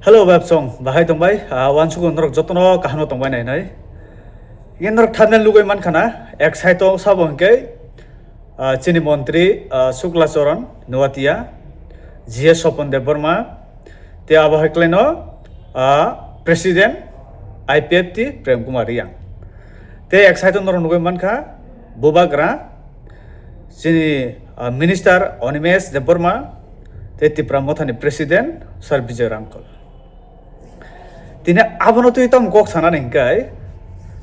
Hello web song bahai tongbai wan sugun norok jotono kahano tongbai nai nai yen norok thanen lugoi man khana ek saito sabon ke chini mantri Shukla Charan Nuatia GS Sopon Dev Burma te abahai kleno president IPFT Prem Kumar Riang te ek saito norok lugoi man kha Bubagra chini minister Onimesh Dev Burma te Tripura Mothani president Sir Vijay Ramkol Tini abono tu itam kok sana nengkai,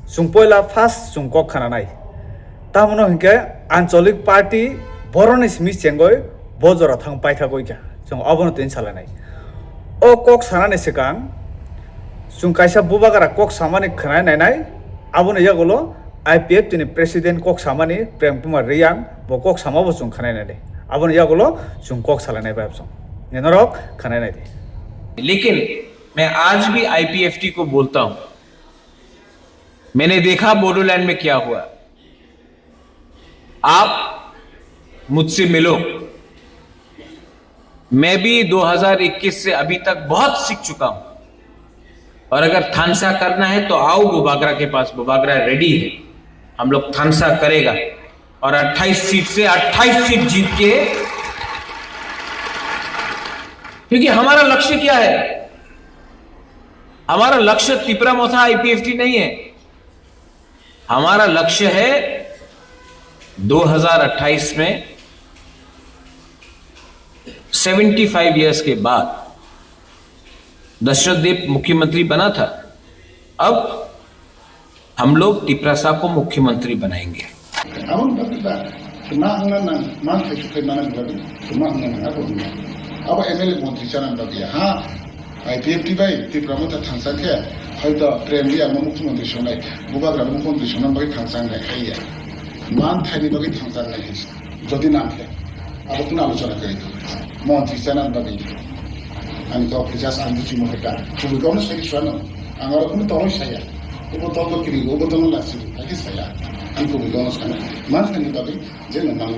sungpoila fast sungkok khana nai. Tamono hengkai ancholik party boroni smis cengoi bojora thang paitha koi kya. Sung abono tu insala nai. O kok sana ne sekang, sung kaisa bubagara kok samani khana nai nai. Abono yagolo IPF tini president kok samani Prem Kumar Riang bo kok sama bo sung khana nai. Abono yagolo sung kok sala nai bab sung. Nenorok khana nai. लेकिन मैं आज भी IPFT को बोलता हूं मैंने देखा बोडोलैंड में क्या हुआ आप मुझसे मिलो मैं भी 2021 से अभी तक बहुत सीख चुका हूं और अगर थानसा करना है तो आओ बुबागरा के पास बुबागरा रेडी है हम लोग थानसा करेगा और 28 सीट से 28 सीट जीत के क्योंकि हमारा लक्ष्य क्या है हमारा लक्ष्य त्रिपुरा मोथा आईपीएफटी नहीं है हमारा लक्ष्य है 2028 में 75 इयर्स के बाद दशरथ देव मुख्यमंत्री बना था अब हम लोग त्रिपुरा साहब को मुख्यमंत्री बनाएंगे अब एमएलए मंत्री चरण हाँ आईपीएफटी भाई त्रिपुरा में थांसा खे हयतो प्रेम दिया मुख्यमंत्री सुनाय बुबाग्रा मुख्यमंत्री सुनाय बगे थांसा नै खाइया मान थाइनि बगे थांसा नै जदि नाम खे अब कुन आलोचना करि मंत्री चरण बगे अनि तो प्रजास आन्दुची महेटा बुबाग्रा सहि सुनो आंगार कुन तोय साया उबो तल किरि उबो तल लासि लागि साया अनि बुबाग्रा सना मान थाइनि बगे जे नाम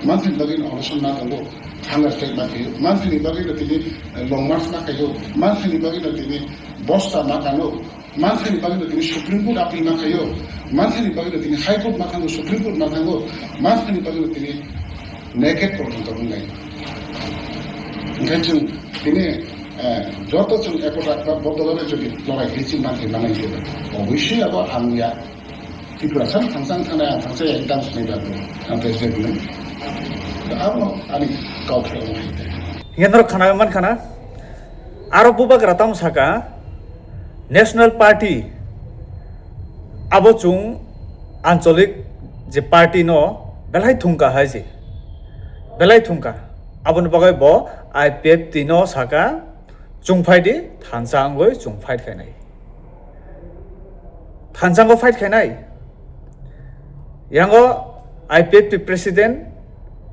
मान थाइनि बगे आलोचना दंगो Hangar state makayo, manthini bagi na tini long march makayo, manthini bagi na tini bosta makano, manthini bagi na tini Supreme Court appeal makayo, manthini bagi na tini High Court makano, Supreme Court makano, manthini bagi na tini naked portion tabungai. Ngajung tini joto chung ekor rakba bodolore jodi lorai hisi manthini manai jodo. Obviously abo amya Tripura san thangsan thana thangsa ekdam sunai babu president Yenor khana man khana aro bubagra tam saka national party abo chung ancholik je party no belai thungka haji belai thungka abon bagai bo IPF tino saka chungphai di thansang goi chungphai khainai thansang go fight khainai yango IPF president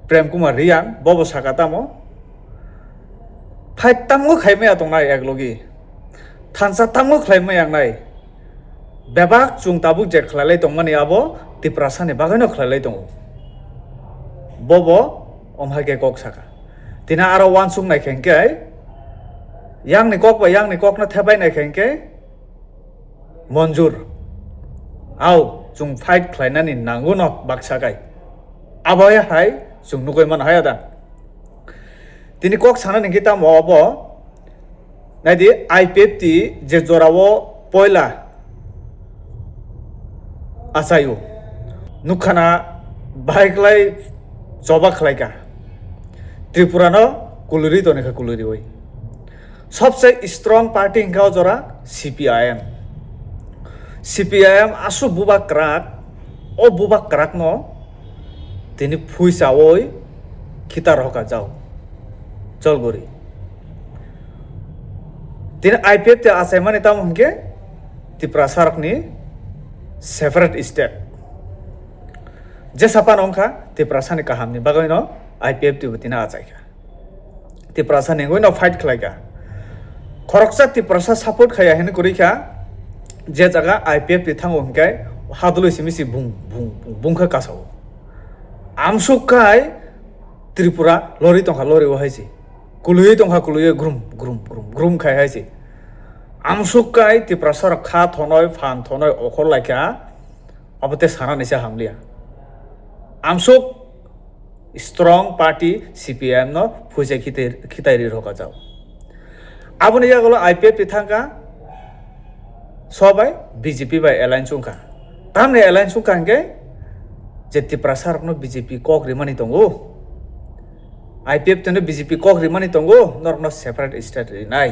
Prem Kumar Riang bobo sakatamo fight tamgo khaime atongnai eklogi thansa tamgo khlaime yangnai bebak chung tabuk je khlalai tongmani abo Tripura sani bagano khlalai tongo bobo omhage kok saka tina aro wan sung nai khengke yang ni kok na thabai nai khengke monjur au chung fight khlainani nanguno baksakai aboya hai sung nukoi man hayada tini kok sana ningkita mo abo nadi IPFT je jorawo poila asayu nukhana baiklai joba khlaika Tripura no kuluri to nekha kuluri oi सबसे strong party ingkau jora CPIM asu buba krak no tini phuisa oi kita roka jao cholgori tini IPF te asaimani tam hongke Tripura sarakni separate state je sapan ongkha Tripura sani kahamni bagaino IPF te butina ajaika Tripura sani goino fight khlaika khoroksa Tripura sa support khaya hen korika je jaga IPF te thango hongkai hadului simisi bung kha kasao amsukai Tripura lori tongkha lori wahaisi kului tongkha kului grum khai haisi আমসুকাই তিপ্রাসার খা থনয় fun থনয় অখর Laika অবতে সানা নিচে হামলিয়া আমসুক strong party CPM ন ফুজে খিতাইরি রকা যাও আবনি জাগলো IPF থাকা সবাই BJP by align চুংকা তামনে align চুংকা কে যে তিপ্রাসার ন BJP cock রিমানি দঙ্গো IPF তেনে বিজেপি কক রিমানি দঙ্গো নরন সেপারেট স্টেট নাই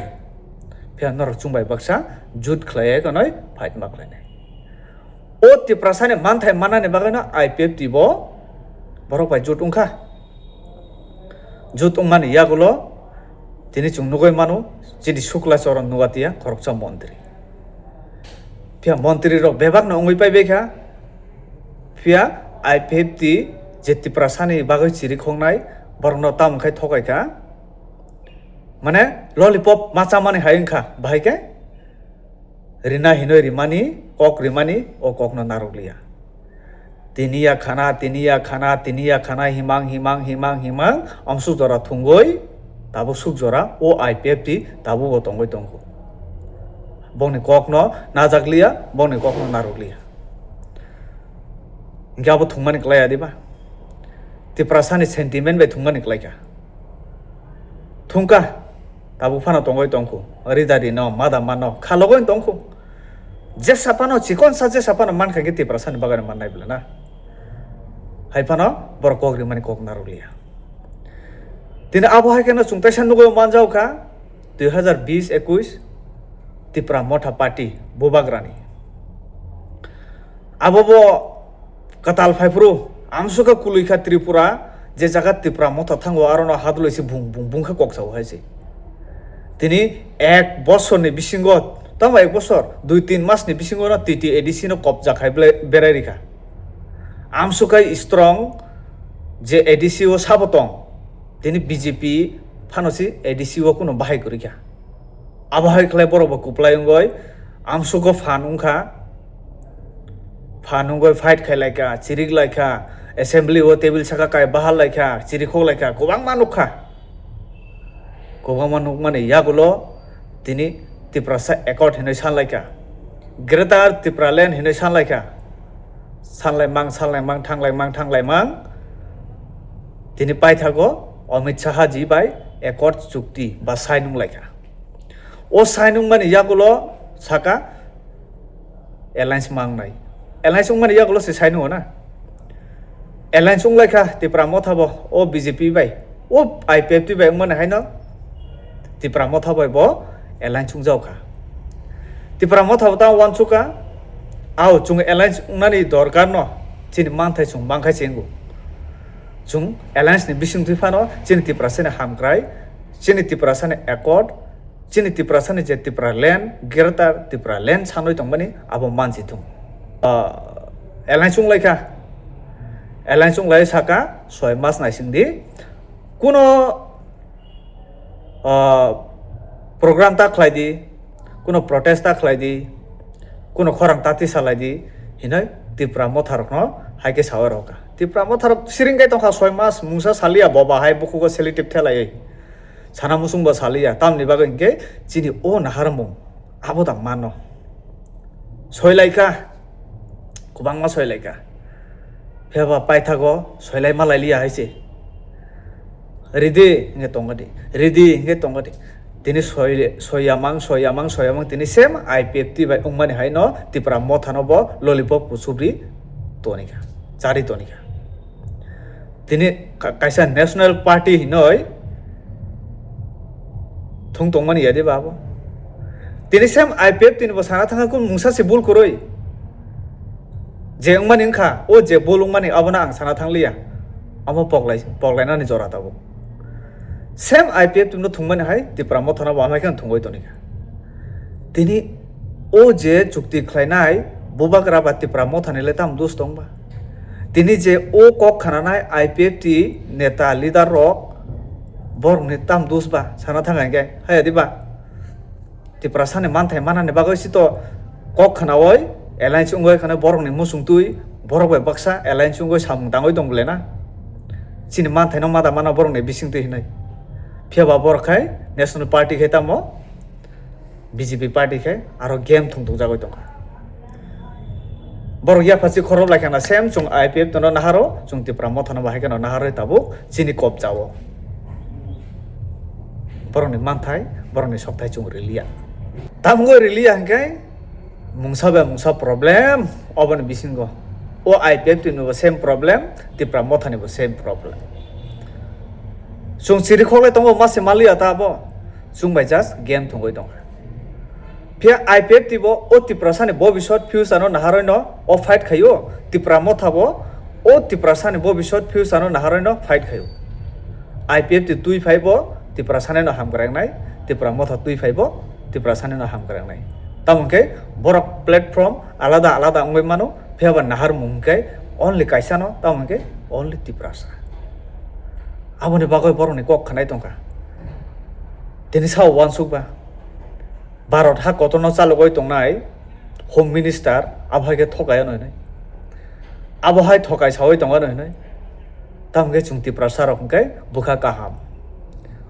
ফিয়া নর চুংবাই বাক্সা জুট খ্লায়ে গনয় ফাইট মাকলাইনাই ও তিপ্রাসানে মানথাই মানানে বাগানা আইপিএফ দিব বড় পাই জুট উংখা জুট উংমানি ইয়াগুলো তিনি চুংনুগই মানু যিনি শুক্লা চরণ নুয়াতিয়া খরকচা মন্ত্রী ফিয়া মন্ত্রী রক বেবাক না উঙ্গই পাই বেখা ফিয়া আইপিএফ টি যে তিপ্রাসানি বাগৈ চিরি খংনাই বরন তাম খাই থকাইখা মানে ললিপপ মাচা মানে হাইংখা ভাইকে রিনা হিনই রিমানি কক রিমানি ও কক না নারকলিয়া তিনিয়া খানা হিমাং হিমাং আমসু জরা থুঙ্গই তাবো সুক জরা ও আইপিএফ টি তাবো গতঙ্গই তঙ্গু বংনি কক ন নাজাকলিয়া বংনি কক ন নারকলিয়া ইংকাবো থুংমানি ক্লায়া দিবা তিপ্রাসানি সেন্টিমেন্ট বে থুংমানি ক্লাইকা থুংকা তাবো ফানা তঙ্গই তঙ্গু রিদারি ন মাদা মান খালগই তঙ্গু যে সাপানো চিকন সাজে সাপানো মান খাগে তিপ্রাসানি বাগানে মান নাইবলা না হাইফানো বড় কক রিমানি কক নারকলিয়া তিনি আবহাওয়া কেন চুংতাইসান নুগো মানজাও খা 2020-21 তিপ্রা মঠা পার্টি বুবাগ্রানি আবব কাতাল ফাইফ্রু আমসুকা কুলুইখা ত্রিপুরা যে জায়গা তিপ্রা মঠা থাঙ্গো আরনো হাত লইছি বুং বুং বুংখা ককসাও হাইছে তিনি 1 বছরনি বিসিঙ্গ তাম 1 বছর 2-3 মাসনি বিসিঙ্গ না টিটি এডিসি ন কবজা খাইবলে বেরাই রিখা আমসুকাই স্ট্রং যে এডিসি ও সাবতং তিনি বিজেপি ফানসি এডিসি ও কোনো বাহাই করিখা আবহাওয়া খেলায় বড় কুপলায়ঙ্গয় আমসুকো ফানুঙ্গয় ফাইট খাইলাইকা চিরিক লাইখা এসেম্বলি ও টেবিল সাকা কাই বাহাল লাইখা চিরিখো লাইখা গোবাং মানুখা গোবাং মানুক মানে ইয়াগুলো তিনি তিপ্রাসা একট হিনই সানলাইকা গ্রেটার তিপ্রালেন্ড হিনই সানলাইকা সানলাইমাং থাংলাইমাং তিনি পাই থাকো অমিত শাহা জি বাই একট চুক্তি বা সাইনুং লাইকা ও সাইনুং মানে ইয়াগুলো সাকা এলায়েন্স মাংনাই এলায়েন্স মানে ইয়াগুলো সে সাইনুং না এলায়েন্স লাইকা তিপ্রা মথাবো ও বিজেপি বাই ও আইপিএফ টি বাই মানে হাইন তিপ্রা মথাবো ব এলায়েন্স যাওখা তিপ্রা মথাবো তা ওয়ান চুকা আও চুং এলায়েন্স নানি দরকার ন চিনি মানথাই চুং বাংখাই চেঙ্গু চুং alliance ni bising tuifano chini tiprasane hamkrai chini tiprasane accord chini tiprasane je tipraland gertar tipraland sanoi tongmani abo manji tung alliance লাইকা এলায়েন্স লাই সাকা 6 মাস নাইসিংদি কোনো প্রোগ্রাম তা খ্লাইদি কোনো প্রটেস্ট তা খ্লাইদি কোনো খরাং তাতি সালাইদি হিনই তিপ্রা মথারক হাইকে সাওয়ার হকা তিপ্রা মথারক সিরিংগাই তংখা 6 মাস মুসা সালিয়া ববা হাই বুকুগো সেলিটিভ থেলাই সানা মুসুংবা সালিয়া তামনি বাগैके চিনি ও নাহারমু আবদা মানো সয়লাইকা কুবাংমা সয়লাইকা ফেবা পাইথাগো সয়লাই মালাইলিয়া হাইছে রিদি হে তংগদি তিনি সয়ামাং তিনি সেম আইপিএফ টি বাই উংমানি হাই ন তিপ্রা মথানব ললিপপ কুসুবরি তনিকা চারি তনিকা তিনি কাইসা ন্যাশনাল পার্টি হিনই থং তংমানি ইয়াদি বাবো তিনি সেম আইপিএফ তিনি বসানা থাকা কোন মুসা সে বুল করই যে উংমানি খা ও যে বুল উংমানি আবনা আং সানা থাংলিয়া আমো পকলাইনানি জরা তাবো সেম আইপিএফ তুমি থুংমানি হাই তিপ্রা মথানা বামাইখান থুংগই তনিকা তিনি ও যে চুক্তি খ্লাইনাই বুবাগ্রা বা তিপ্রা মথানিলে তাম দুস দংবা তিনি যে ও কক খানানাই আইপিএফ টি নেতা লিডার রক বরংনি তাম দুস বা সানা থাঙ্গাইগে হাই দিবা তিপ্রা সানে মানথাই মানানে বাগৈসি তো কক খানাওই এলায়েন্স উঙ্গই খানে বরংনি মুসুং তুই বরক বাই বাক্সা এলায়েন্স উঙ্গই সামুং দাঙ্গই দंगले ना চিনি মানথাই ন মাদা মানা বরংনি বিসিং তুই হিনাই ফিয়াবা বরखाय नेशनल पार्टी खेतामो BJP party ke aro game thungtung jagoi tongkha borok ya phachi khorok laikhana same chung IPF tono naharo chung Tripura mothano bahai kano naharo tabuk chini kop jawo borokni manthai borokni sokthai chung relia tamgo relia hingkai mungsa problem oboni bisingo o IPF tino same problem Tripura mothani bo same problem chung chiri khoklai tongo mase malia tabo chung bai just game thungoi tongkha Pia IPF tibo o Tripura sani bobishot future no naharoi no o fight khayo Tripura mothabo o Tripura sani bobishot future no naharoi no fight khayo IPF ti tui phaibo Tripura sani no hamgrang nai Tripura motha tui phaibo Tripura sani no hamgrang nai tamungke borok platform alada ongoi mano phiaba nahar mungke only kaisa no tamungke only Tripura sa aboni bagoi boroni kok khanai tongka tini sao wansukba Bharat ha kotono chalogoi tongnai Home Minister abhaige thokaya noi nai abhai thokai sawai tonga noi nai tamge chung Tripura sarok hingkai bukha kaham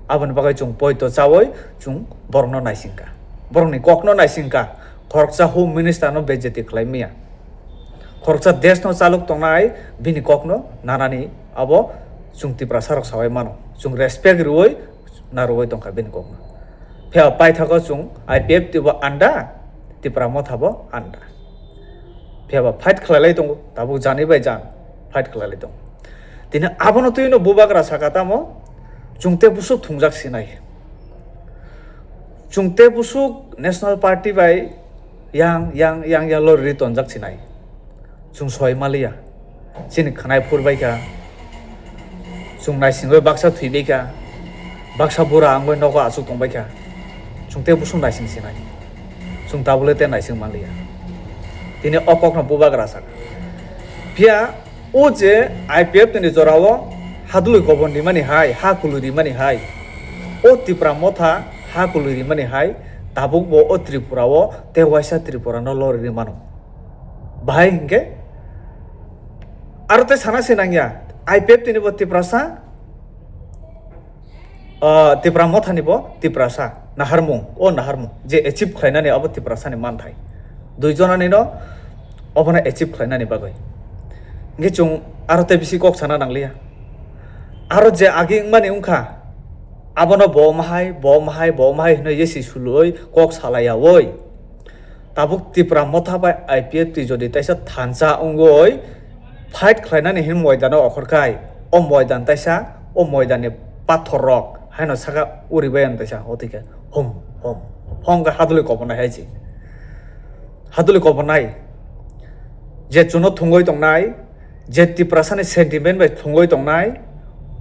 aboni bagai chung poito chawoi chung borno naisingka boroni kokno naisingka khoroksa Home Minister no bejeti khlaimia khoroksa desh no chalok tongnai bini kokno nanani abo chung Tripura sarok sawai mano chung respect ruoi na ruoi tongka bini kokno Pia pai thago chung IPF tibo anda Tripura mothabo anda pia ba fight khalai tongo tabu jani bai jan fight khalai tong tini abono tuino bubagra sakata mo chungte busuk thungjak sinai chungte busuk national party bai yang lo riton jak sinai chung soi malia sini khanai phurbai ka chung nai singoi baksa thuibai ka baksa bura angoi nogo asuk tongbai ka Chungte busung naising sinai chung tabule te naising malia tini opok na bubagra sak pia o je IPF tini jorawo hadului kobon dimani hai ha kuluri mani hai o Tripura motha ha kuluri mani hai tabuk bo o Tripura wo te waisa Tripura no lori mano bahai hingke arote sana sinangya IPF tini bo Tripura sa Tripura mothani bo Tripura sa naharmung je achieve khlainani abo Tripura sani manthai duijonani no obona achieve khlainani bagoi nge chung arote bisi kok sana nanglia aro je agi mani ungkha abono bo mahai no yesi suloi kok salaya woi tabuk Tripura motha bai IPF ti jodi taisa thansa ungoi fight khlainani hin moidano okhorkai o moidan taisa o moidani pathorok haino saka uribayan taisa otike hom ga haduli kopona haiji haduli koponai je chuno thungoi tongnai je Tripura sani sentiment bai thungoi tongnai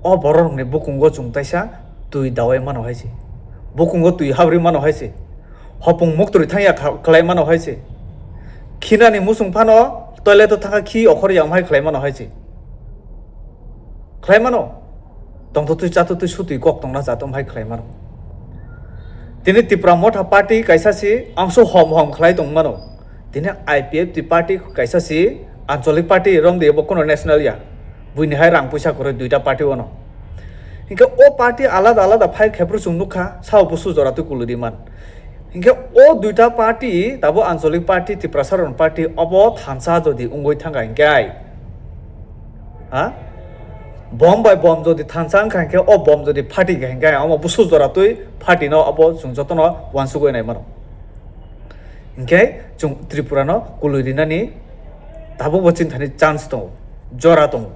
o borok ni bukungo chungtaisa tui dawai mano haiji bukungo tui habri mano haiji hopung mukturi thangya khlai mano haiji khinani musung phano toilet thaka khi okhor yamhai khlai mano haiji khlai mano tongto tui chato tui sutui kok tongna jatom hai khlai mano tini Tripura motha party kaisa si angso hom khlai tong mano tini IPF ti party kaisa si ancholik party rong de bokono national ya buini hai rang puisa kore duita party ono hinka o party alada phai khepru chung nukha sao busu jora tu kuludi man hinka o duita party tabo ancholik party Tripura saron party obo thansa jodi ungoi thanga hinkai ha bom by bom jodi thansang khanke o bom jodi phati ghengai amo busu jora tui phati no abo chung jotono wansugoi nai mano ingke chung Tripura no kulurina ni tabu bochin thani chance to jora tongo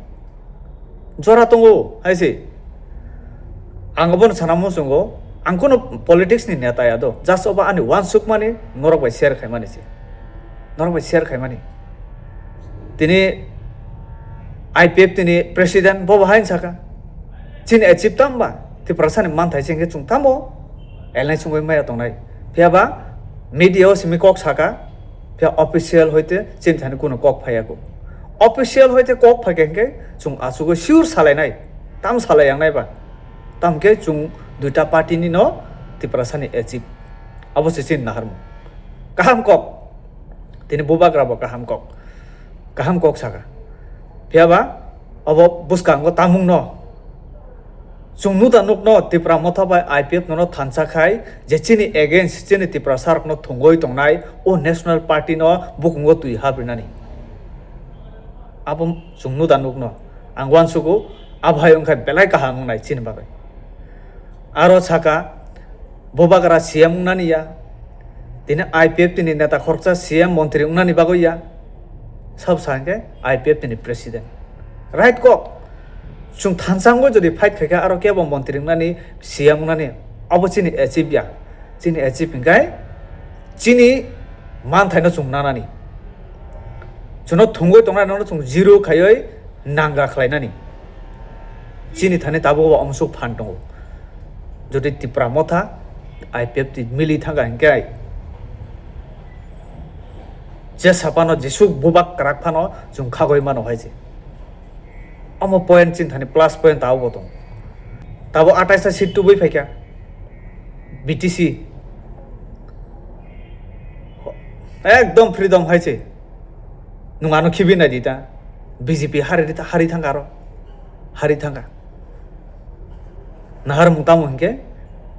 haisi angobon sanamo sungo angkono politics ni neta ya do just oba ani wansuk mani norok bai share khaimani si norok bai share khaimani tini IPF tini president bobo hain saka chin achieve tamba Tripura sani manthai chingke chung tamo elnai chungoi maya tongnai phiaba media o simi kok saka phia official hoite chin thani kuno kok phaiako official hoite kok phaikenke chung asugo sure salainai tam salayang nai ba tamke chung duita party ni no Tripura sani achieve abose chin naharmu kaham kok tini bubagrabo kaham kok saka phiaba abo buskango tamung no chung nu da nuk no tipra motha bai IPF no thansa khai je chini against chini tipra sark no thungoi tongnai o national party no bukungo tui habrinani abum chung nu da nuk no angwan sugu abhai ongkhai belai kahang nai chin bagai aro chaka bobagara CM nani ya tini IPF tini neta khorcha CM montri nani bagai ya sab sangke IPF tini president right ko chung thansanggo jodi fight khaika aro kebo montri nani CM nani abo chini achieve ya chini achieve ngai chini man thaina chung nanani chuno thungoi tongra no chung zero khayoi nanga khlainani chini thane tabo amsuk phan tongo jodi tipra motha IPF ti mili thanga ngai je sapano jesuk bubak krak phano chung khagoi mano haije amo point chin thani plus point taw botong tabo 28 ta seat tu boi phaika BTC ekdom freedom haije nungano khibi na dita BJP hari thanga ro hari thanga nahar mutamu hingke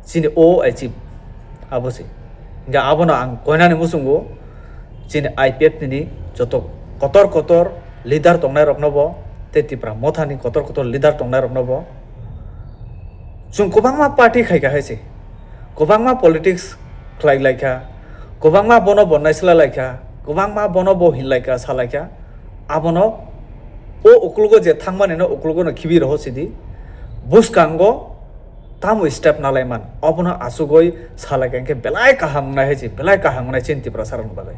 chini o achieve abosi ga abono ang koinani musungo chini IPF ni joto kotor leader tongnai roknobo te tipra mothani kotor leader tongnai roknobo chung kobangma party khaika haise kobangma politics khlai laika kobangma bono bonnaisla laika kobangma bono bo hinlaika salaika abono o uklugo je thangmane no uklugo no khibi roho sidi buskango tamu step nalaiman abono asugoi salaika ke belai kahang na heji belai kahang na chinti prasarang bagai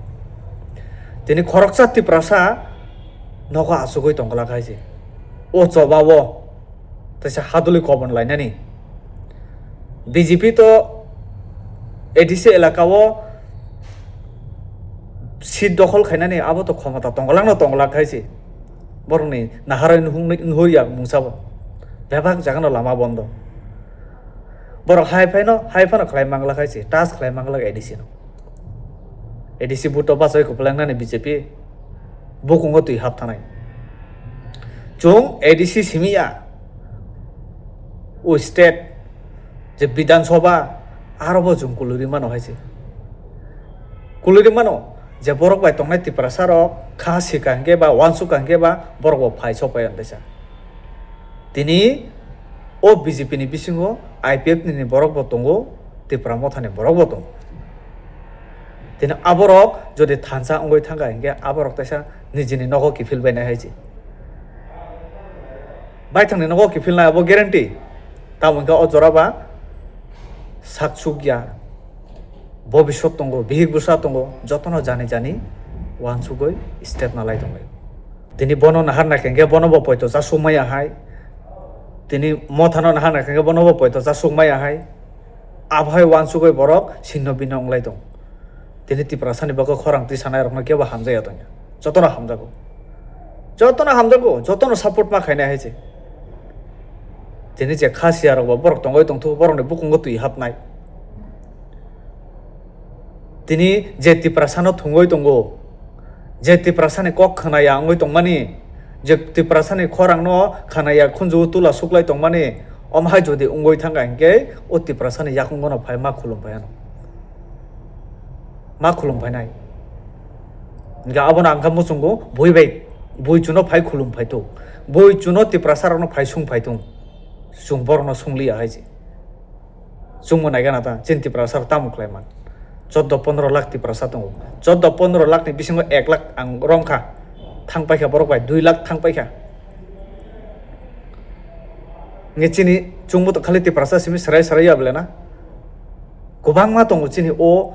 tini khoroksa ti prasa noko asugoi tongla khaise o chobawo tesa haduli kobon lainani BJP to ADC elakao seat dokhol khainani abo to khomata tongla khaise borni naharai nuhuria mungsabo bebak jagano lama bondo bor haifano khlai mangla khaise task khlai mangla ADC buto basoi kuplangnani BJP bukungo tui hap thanai chung ADC simia o state je bidan sabha arobo chung kuluri mano haise kuluri mano je borok bai tongnai tipra sarok kha sikangge ba wansu kangge ba borok bo phai sopai andesa tini o BJP ni bisingo IPF ni borok bo tongo tipra mothani borok bo tongo tini aborok jodi thansa ongoi thanga hingge aborok taisa nijini nogo kifil baina haise bai thangni nogo kifil na abo guarantee tamungka o joraba saksugya bobishot tongo bihik busa tongo jotono jani wansugoi step nalai tongo tini bono nahar nakenge bono bo poito ja sumaya hai tini mothano nahar nakenge bono bo poito ja sumaya hai abhai wansugoi borok sinno binong lai tong tini tiprasani bago khorang ti sanai rokna keba hamjaya tong jotono hamjago jotono support ma khaina haise tini je khasiya rok borok tongoi tongthu borok ni bukungo tui hapnai tini je tiprasano thungoi tongo je tiprasani kok khanaya angoi tongmani je tiprasani khorang no khanaya khunju tula suklai tongmani omhai jodi ungoi thanga hingke o tiprasani yakungo no phai ma khulum phai nai ga abona angka musungo boi chuno phai khulum phai to boi chuno tiprasar no phai sung phai tung sung bor no sungli haise sungmo nai gana ta chin tiprasar tamu klaiman 14-15 lakh tiprasa tongo 14-15 lakh ni bisingo 1 lakh ang rongkha thangpaikha borok bai 2 lakh thangpaikha ngechini chungmo to khali tiprasa simi sarai ablena gobangma tongo chini o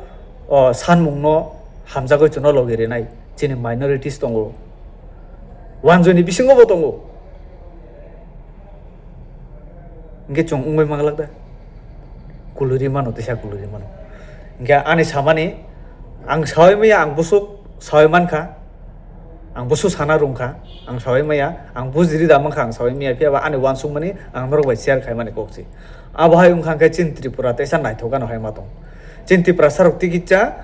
sanmungno hamjagoi chuno logere nai chini minorities tongo wanjoni bisingo bo tongo nge chung ungoi manglakda kuluri mano tesa kuluri mano nge ani samani ang sawai maya ang busuk sawai mankha ang busuk sana rungkha ang sawai maya ang bujiri da mankha ang sawai maya phiaba ani wansung mani ang norok bai share khai mani kokchi abhai ungkha ke chin tripura tesa nai thogano hai matong chin tripura sarok tikicha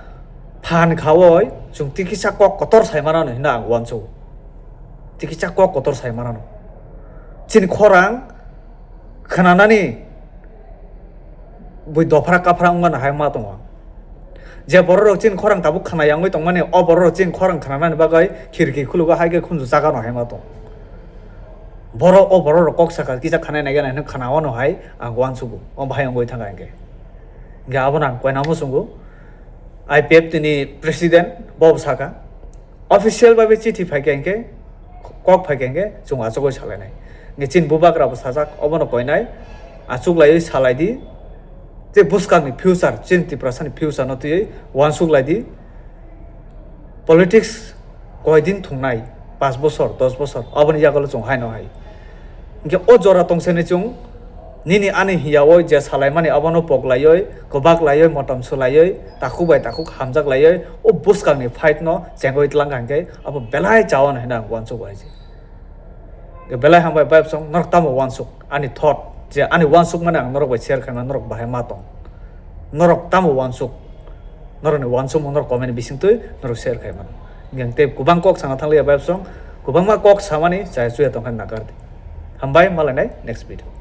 phan khawoi chung tikicha kok kotor sai manano hina ang wansu tikicha kok kotor sai manano chin khorang खोनानानै बै दफरा काफरा अंगन हाय मा दङ जे बर' रक चिन खरां ताबु खोनायांगै दं माने अ बर' रक चिन खरां खोनानानै बागै खिरखि खुलुगा हायगे खुनजु जागा न हाय मा दं बर' अ बर' रक कक साका किजा खानाय नायगा नाय खानावा न हाय आं वान सुगु अ भाय अंगै थांगा इंगे इंगे आबोना कोइ नामो सुगु IPF तिनि प्रेसिडेंट बब साका ऑफिशियल बाबे चिठी फाइके इंगे कक फाइके इंगे जों आचगै सालायनाय इंगे चिन बुबाग्राबो साजाक अबनो कोइनाय आचुग लायै सालायदि जे बुसकांनि फ्यूचार चिन तिप्रासानि फ्यूचार नतुयै वानसुक लायदि पलिटिक्स कयदिन थुंनाय 5 बছर 10 बছर अबनि जागल जों हाय न हाय इंगे अ जरा तंसेनि जों निनि आनि हियावै जे सालाय माने अबनो पगलायै गोबाक लायै मटम सुलायै ताखुबाय ताखु हामजाक लायै अ बुसकांनि फाइट न जेंगै तलांगांगे अब बेलाय जावन हैना वानसुक वाइजे बेलाय हामबाय बायसं नरतामो वानसुक आनि थॉट जे आनि वानसुक माने आं नरक बाय शेयर खालामना नरक बाहाय मा दं नरक तामो वानसुक नरनि वानसुक नरक कमेन्ट बिसिंतै नरक शेयर खालामना गें ते गोबां कक सांगा थांलिया बायसं गोबां मा कक सामानि जाय जुया दं नागारदि हामबाय मालायनाय नेक्स्ट भिडिअ